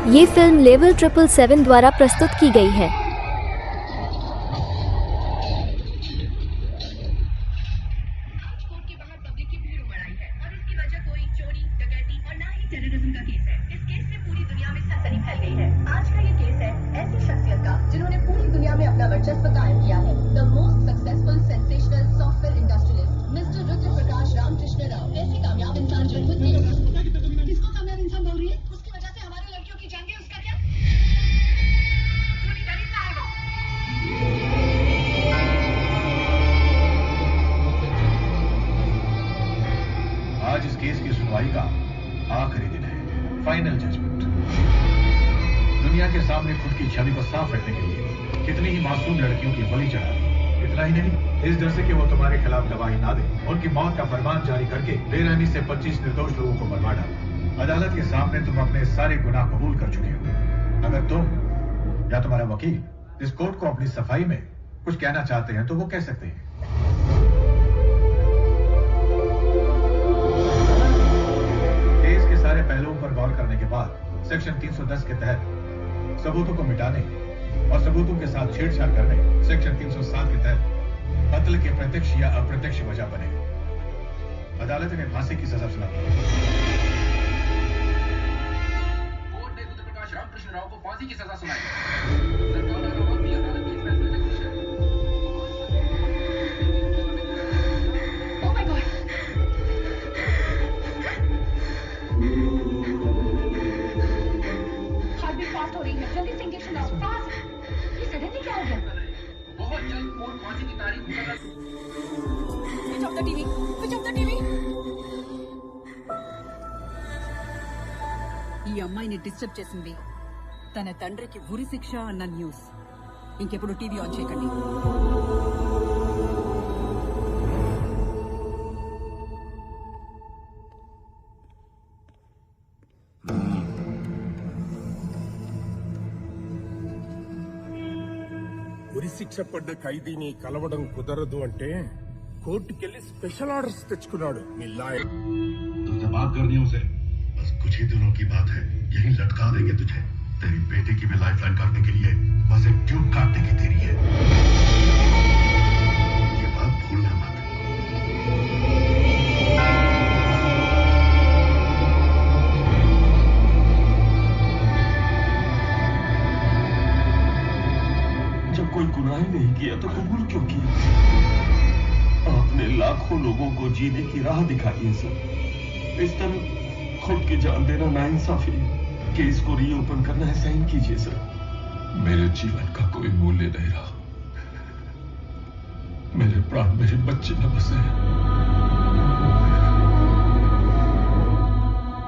ये film level 777 द्वारा प्रस्तुत की गई है। जिन्होंने पूरी दुनिया में अपना वर्चस्व कायम किया है। The most successful sensational software industrialist mister Rudra Prakash Ramakrishna Rao ऐसे कामयाब इंसान जो खुद नहीं किसको कामयाब इंसान बोल रही है? उसकी वजह से हमारी लड़कियों की जंग है, उसका क्या? आज इस केस की सुनवाई का आखिरी दिन है, फाइनल जजमेंट। दुनिया के सामने खुद की छवि को साफ रखने के लिए कितनी ही मासूम लड़कियों की बलि चढ़ा दी। इतना ही नहीं, इस डर से कि वो तुम्हारे खिलाफ गवाही ना दे, उनकी मौत का फरमान जारी करके बेरहमी से 25 निर्दोष लोगों को मरवा डाला। अदालत के सामने तुम अपने सारे गुनाह कबूल कर चुके हो। अगर तुम या तुम्हारा वकील इस कोर्ट को अपनी सफाई में कुछ कहना चाहते हैं तो वो कह सकते हैं। केस के सारे पहलुओं पर गौर करने के बाद सेक्शन 310 के तहत सबूतों को मिटाने और सबूतों के साथ छेड़छाड़ करने सेक्शन 307 के तहत कत्ल के प्रत्यक्ष या अप्रत्यक्ष वजह बने। अदालत ने फांसी की सजा सुनाई। कोर्ट ने रुद्र प्रकाश रामकृष्ण राव को फांसी की सजा सुनाई। सरकार और आवाम भी अदालत के इस फैसले से खुश है। Oh my God! Heartbeat fast हो रही है। जल्दी से इंजेक्शन लाओ, फास्ट। ये सडनली क्या हो गया? बहुत जल्द कोर्ट फांसी की तारीख मुकर्रर। Switch off the TV. Switch off the TV. ఈ అమ్మాయిని డిస్టర్బ్ చేసింది తన తండ్రికి ఉరి శిక్ష అన్న న్యూస్. ఇంకెప్పుడు టీవీ ఆన్ చేయకండి. ఉరి శిక్ష పడ్డ ఖైదీని కలవడం కుదరదు అంటే కోర్టుకెళ్లి స్పెషల్ ఆర్డర్స్ తెచ్చుకున్నాడు మీ లాయర్. तुझसे बात करनी है उसे, बस कुछ ही दिनों की बात है, यही लटका देंगे तुझे। तेरी बेटी की भी लाइफलाइन काटने के लिए बस एक ट्यूब काटने की देरी है। ये बात भूलना मत। जब कोई गुनाह ही नहीं किया तो कबूल क्यों किया? आपने लाखों लोगों को जीने की राह दिखाई है सर। इस तरह खुद की जान देना नाइंसाफी है। केस को रीओपन करना है, साइन कीजिए सर। मेरे जीवन का कोई मूल्य नहीं रहा। मेरे प्राण मेरे बच्चे न बसे हैं।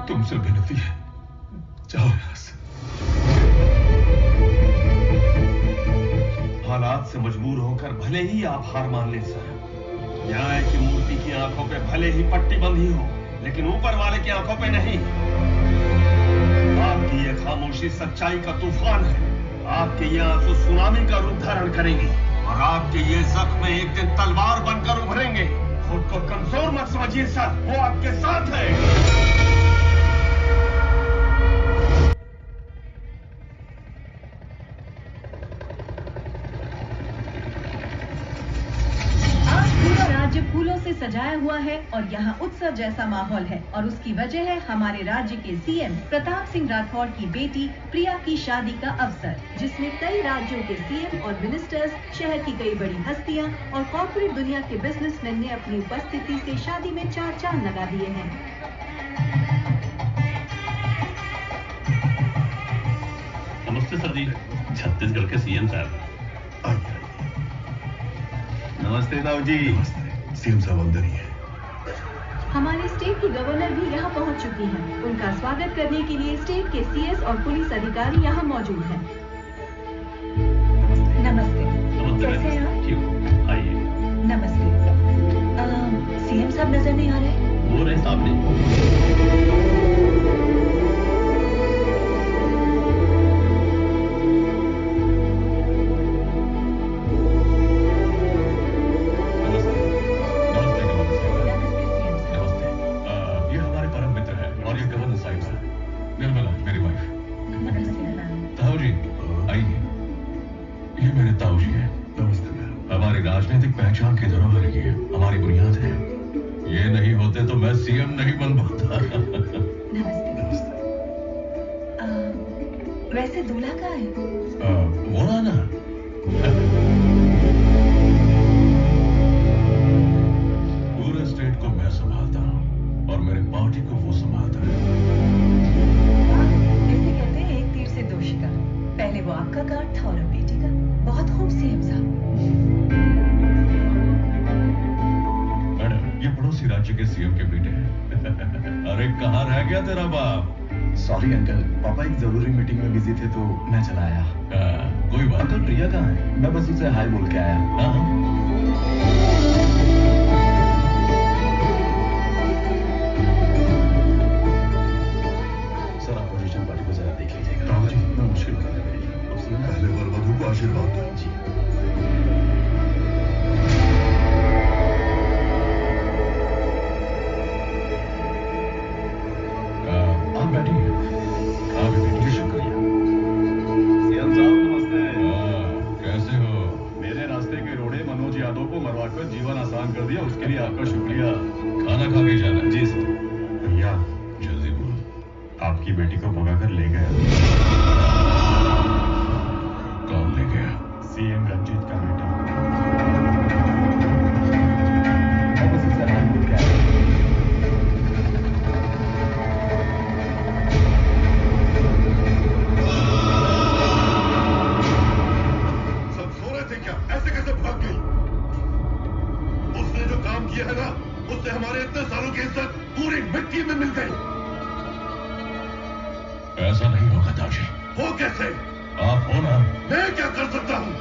तुमसे विनती है, जाओ यहां से। हालात से मजबूर होकर भले ही आप हार मान लें सर। न्याय की मूर्ति की आंखों पे भले ही पट्टी बंधी हो, लेकिन ऊपर वाले की आंखों पे नहीं। आपकी ये खामोशी सच्चाई का तूफान है। आपके ये आंसू सुनामी का रूप धारण करेंगे और आपके ये जख्म एक दिन तलवार बनकर उभरेंगे। खुद को कमजोर मत समझिए सर, वो आपके साथ है। आज पूरा राज्य फूलों से सजाया हुआ है और यहाँ उत्सव जैसा माहौल है और उसकी वजह है हमारे राज्य के सीएम प्रताप सिंह राठौड़ की बेटी प्रिया की शादी का अवसर, जिसमें कई राज्यों के सीएम और मिनिस्टर्स, शहर की कई बड़ी हस्तियां और कॉर्पोरेट दुनिया के बिजनेसमैन ने अपनी उपस्थिति से शादी में 4 चांद लगा दिए हैं। नमस्ते सर जी, छत्तीसगढ़ के सीएम साहब। नमस्ते ताऊ जी। सीएम साहब अंदर ही है। हमारे स्टेट की गवर्नर भी यहाँ पहुँच चुकी हैं। उनका स्वागत करने के लिए स्टेट के सीएस और पुलिस अधिकारी यहाँ मौजूद हैं। नमस्ते। कैसे हैं आप? ठीक, आइए। नमस्ते। सीएम साहब नजर नहीं आ रहे? वो रहे सामने। ये हमारे परम मित्र हैं और ये गवर्नर साहिब हैं। निर्मला मेरी वाइफ। पहचान की धरोहर ये हमारी बुनियाद है। ये नहीं होते तो मैं सीएम नहीं बन पाता। नमस्ते। वैसे दूल्हा कहाँ है? वो ना पूरे स्टेट को मैं संभालता हूँ और मेरी पार्टी को वो संभालता है। ऐसे कहते हैं एक तीर से दो शिकार। पहले वो आपका कार्ड था और अब बेटी का। बहुत खूब सीएम साहब। मैडम, ये पड़ोसी राज्य के सीएम के बेटे हैं। अरे कहाँ रह गया तेरा बाप? सॉरी अंकल, पापा एक जरूरी मीटिंग में बिजी थे तो मैं चला आया। कोई बात। अंकल प्रिया कहाँ है? मैं बस उसे हाय बोल के आया। सर आप पोजीशन पार्टी को जरा देख लीजिएगा। मैं मुश्किल कर रहा है। पहले वर वधू को आशीर्वाद दो। जी। आप बैठिए। आप बैठिए। शुक्रिया। सीएम साहब नमस्ते। कैसे हो? मेरे रास्ते के रोड़े मनोज यादव को मरवाकर जीवन आसान कर दिया, उसके लिए आपका शुक्रिया। खाना खा के जाना। जी सर। भैया जल्दी बोल। आपकी बेटी को भगाकर ले गया। कौन ले गया? सीएम रंजीत का बेटा। मैं बस उसे हाय बोल के आया। सब सो रहे थे क्या? ऐसे कैसे भाग गई? उसने जो काम किया है ना, उससे हमारे इतने सालों की इज्जत पूरी मिट्टी में मिल गई। ऐसा नहीं होगा ताजी। वो कैसे? आप हो ना? मैं क्या कर सकता हूं?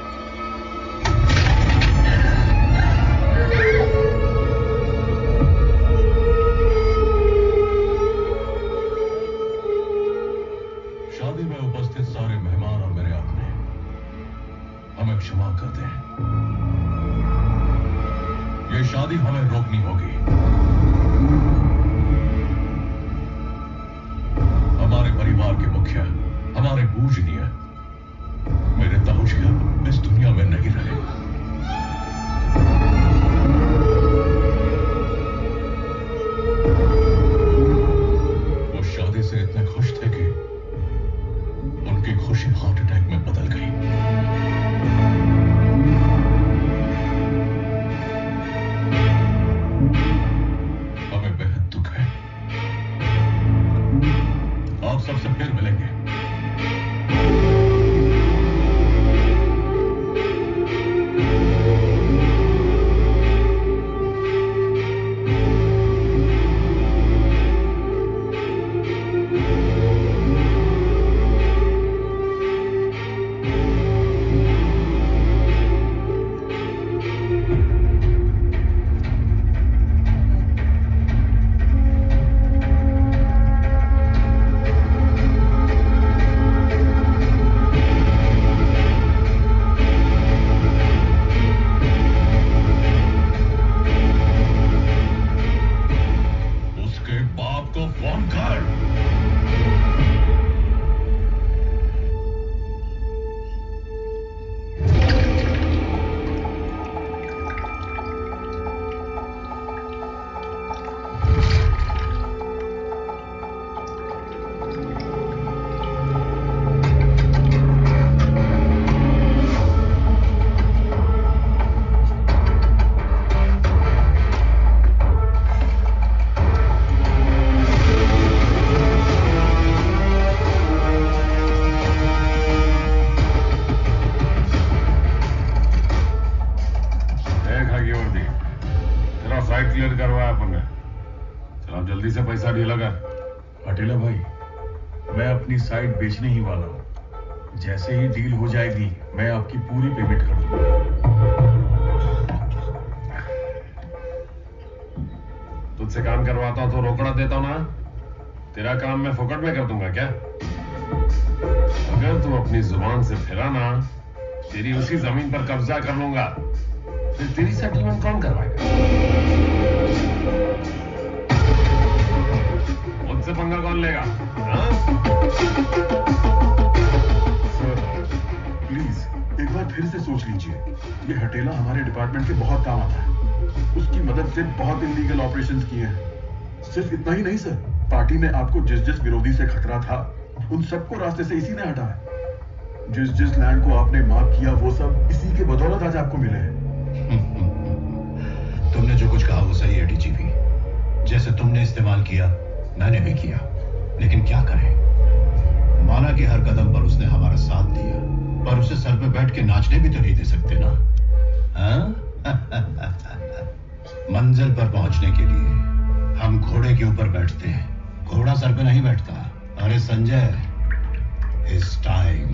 शादी में उपस्थित सारे मेहमान और मेरे अपने हमें क्षमा कर दें। ये शादी हमें रोकनी होगी। हमारे परिवार के मुखिया, हमारे पूजनीय मेरे ताऊजी अब इस दुनिया में नहीं रहे। वो शादी से इतने खुश थे कि उनकी खुशी हार्ट अटैक में बदल गई। हमें बेहद दुख है। आप सबसे फिर मिलेंगे। क्लियर करवाया अपन ने। चल आप जल्दी से पैसा ढीला कर। अटेला भाई, मैं अपनी साइट बेचने ही वाला हूँ। जैसे ही डील हो जाएगी मैं आपकी पूरी पेमेंट कर दूंगा। तुझसे काम करवाता तो रोकड़ा देता हूं ना, तेरा काम मैं फोकट में कर दूंगा क्या? अगर तू अपनी जुबान से फिरा ना, तेरी उसी जमीन पर कब्जा कर लूंगा। फिर तेरी सेटलमेंट कौन करवाएगा? मुझसे पंगा कौन लेगा? सर प्लीज एक बार फिर फिर से सोच लीजिए। ये हटेला हमारे डिपार्टमेंट के बहुत काम आता है। उसकी मदद से बहुत इलीगल ऑपरेशंस किए हैं। सिर्फ इतना ही नहीं सर, पार्टी में आपको जिस जिस विरोधी से खतरा था उन सबको रास्ते से इसी ने हटाया। जिस जिस लैंड को आपने माफ किया वो सब इसी के बदौलत आज आपको मिले हैं। तुमने जो कुछ कहा वो सही है डीजीपी। जैसे तुमने इस्तेमाल किया मैंने भी किया, लेकिन क्या करें, माना कि हर कदम पर उसने हमारा साथ दिया, पर उसे सर पे बैठ के नाचने भी तो नहीं दे सकते ना। मंजिल पर पहुंचने के लिए हम घोड़े के ऊपर बैठते हैं, घोड़ा सर पे नहीं बैठता। अरे Sanjay, his time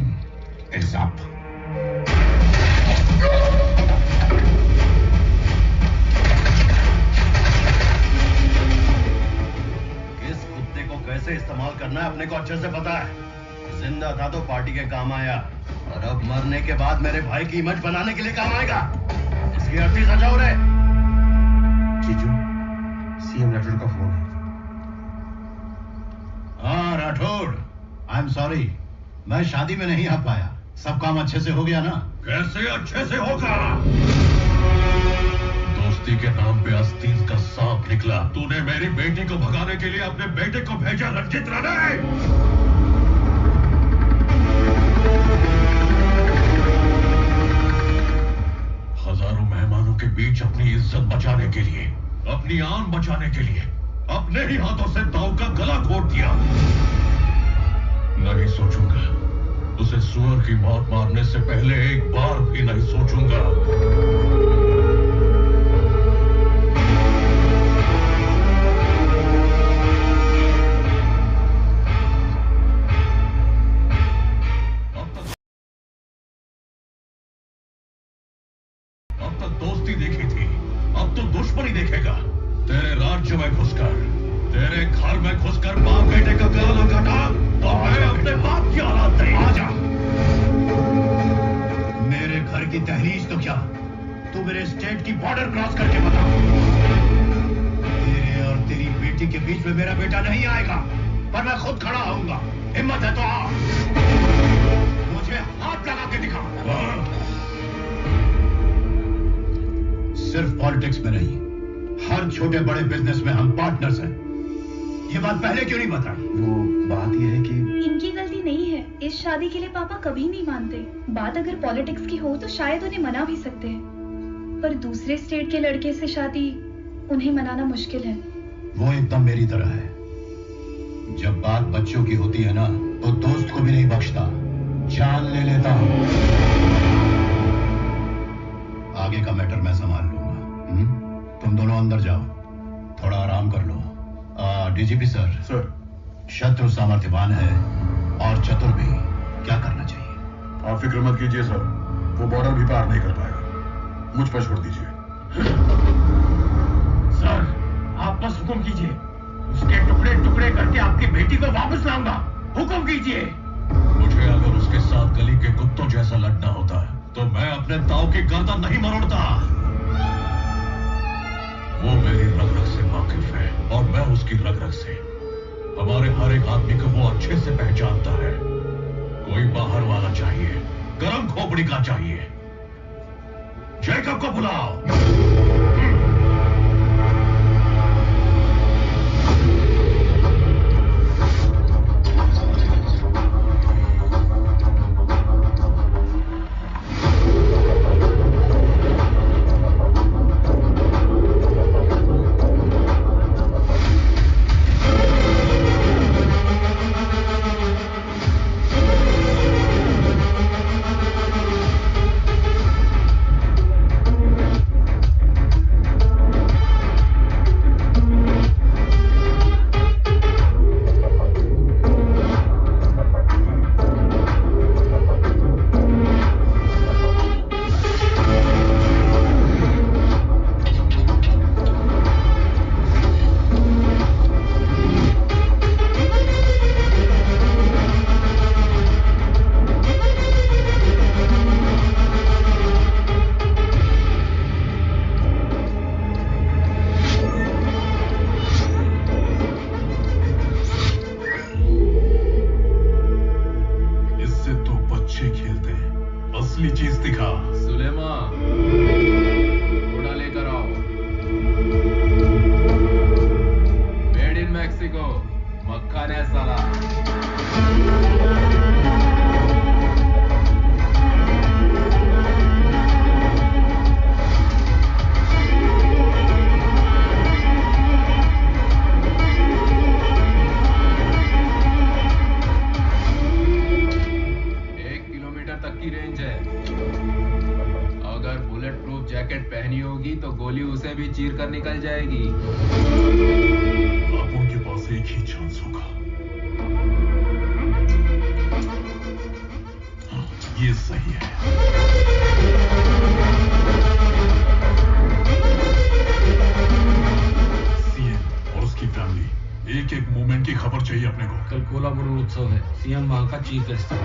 is up. किस कुत्ते को कैसे इस्तेमाल करना है अपने को अच्छे से पता है। जिंदा था तो पार्टी के काम आया, और अब मरने के बाद मेरे भाई की इमेज बनाने के लिए काम आएगा। इसकी अर्थी सजाओ रे। जीजू, सीएम राठौड़ का फोन है। हाँ राठौड़, आई एम सॉरी, मैं शादी में नहीं आ पाया। सब काम अच्छे से हो गया ना? कैसे अच्छे से होगा? दोस्ती के नाम पे आस्तीन का सांप निकला। तूने मेरी बेटी को भगाने के लिए अपने बेटे को भेजा रंजित राणे। हजारों मेहमानों के बीच अपनी इज्जत बचाने के लिए, अपनी आन बचाने के लिए अपने ही हाथों से दाऊ का गला घोट दिया। नहीं सोचूंगा, उसे सुअर की मौत मारने से पहले एक बार भी नहीं सोचूंगा। अब तक दोस्ती देखी थी, अब तो दुश्मनी देखेगा। तेरे राज्य में घुसकर, तेरे घर में घुसकर बाप बेटे का गला न काटा तो मैं अपने बाप की औलाद नहीं। आजा, मेरे घर की तहरीज तो क्या, तू मेरे स्टेट की बॉर्डर क्रॉस करके बता। तेरे और तेरी बेटी के बीच में मेरा बेटा नहीं आएगा, पर मैं खुद खड़ा होऊंगा। हिम्मत है तो आ, मुझे हाथ लगा के दिखा। सिर्फ पॉलिटिक्स में नहीं, हर छोटे बड़े बिजनेस में हम पार्टनर्स हैं। ये बात पहले क्यों नहीं बताई? वो बात यह है कि इनकी गलती नहीं है। इस शादी के लिए पापा कभी नहीं मानते। बात अगर पॉलिटिक्स की हो तो शायद उन्हें मना भी सकते हैं, पर दूसरे स्टेट के लड़के से शादी उन्हें मनाना मुश्किल है। वो एकदम मेरी तरह है। जब बात बच्चों की होती है ना, तो दोस्त को भी नहीं बख्शता, जान ले लेता हूं। आगे का मैटर मैं संभाल लूंगा। तुम दोनों अंदर जाओ, थोड़ा आराम कर लो। डीजीपी सर, शत्रु सामर्थ्यवान है और चतुर भी। क्या करना चाहिए? आप फिक्र मत कीजिए सर, वो बॉर्डर भी पार नहीं कर पाएगा। मुझ पर छोड़ दीजिए। सर, आप बस हुक्म कीजिए, उसके टुकड़े टुकड़े करके आपकी बेटी को वापस लाऊंगा। हुक्म कीजिए। मुझे अगर उसके साथ गली के कुत्तों जैसा लड़ना होता तो मैं अपने ताऊ की गर्दन नहीं मरोड़ता। वो मेरी रग रग से वाकिफ है और मैं उसकी रग रग से। हमारे हर एक आदमी को वो अच्छे से पहचानता है। कोई बाहर वाला चाहिए, गरम खोपड़ी का चाहिए। जैकब को बुलाओ। होगी तो गोली उसे भी चीर कर निकल जाएगी। अब उनके पास एक ही चांस होगा। ये सही है। सीएम और उसकी फैमिली, एक एक मूवमेंट की खबर चाहिए अपने को। कल कोलापुर उत्सव है, सीएम वहां का चीफ गेस्ट है।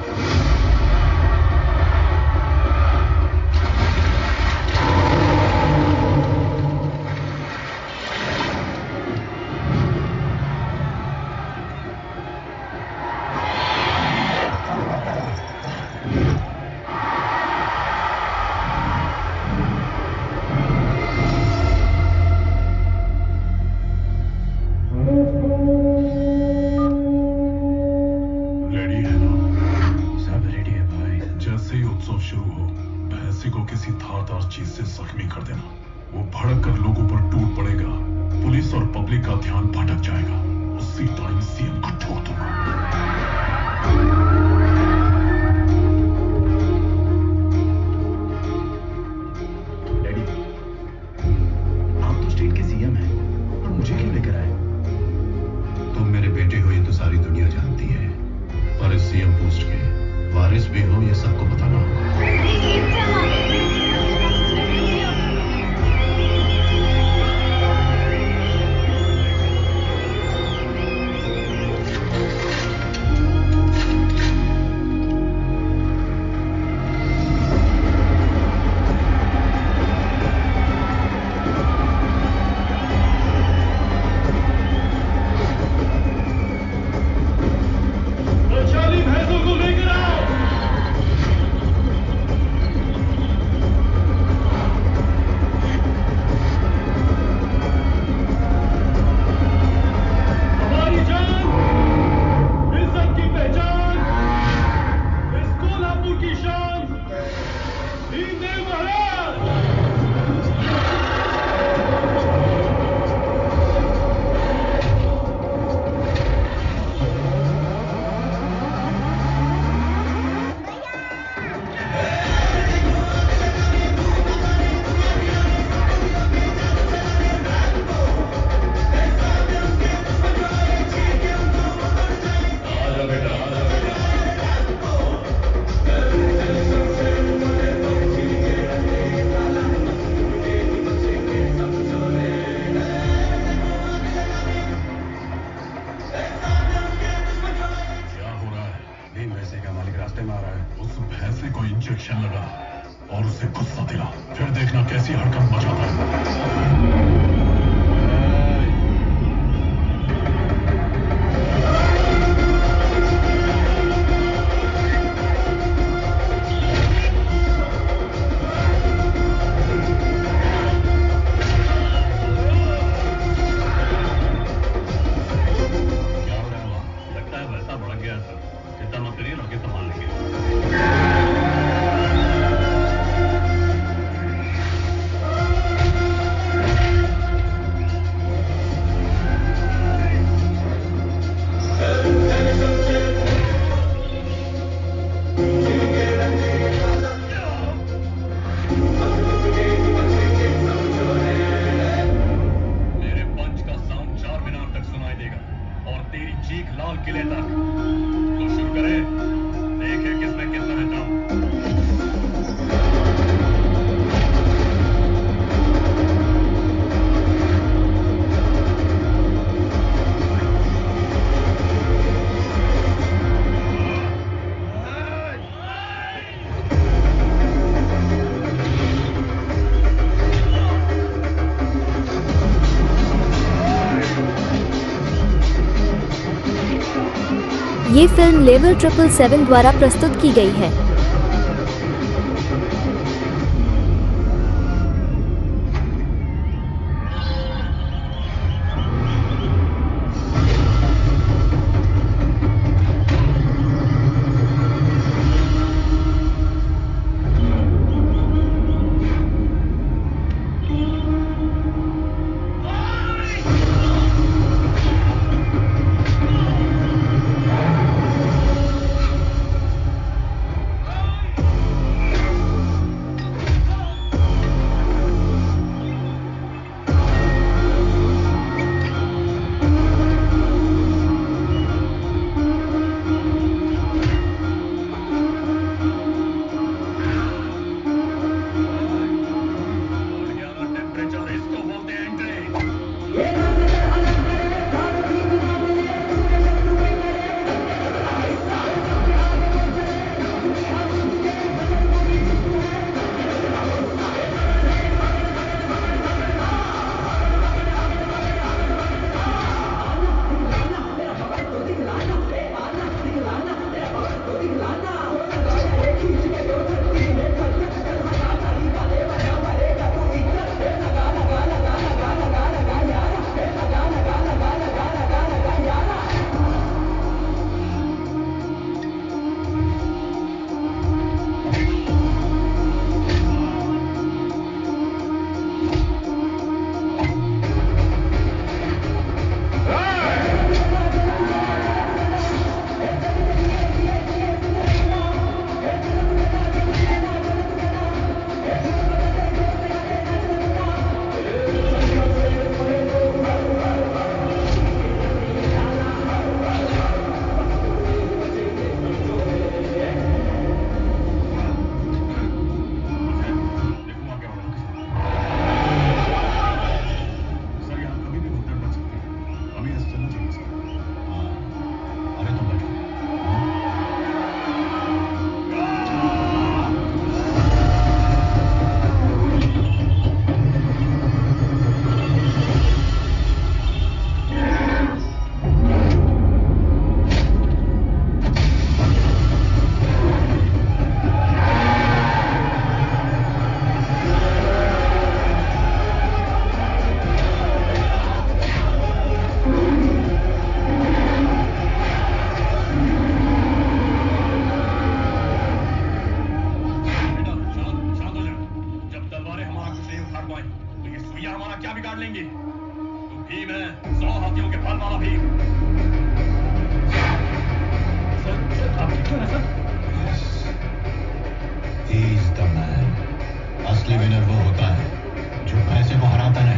ये फिल्म लेवल 777 द्वारा प्रस्तुत की गई है। असली विनर वो होता है जो पैसे को हराता नहीं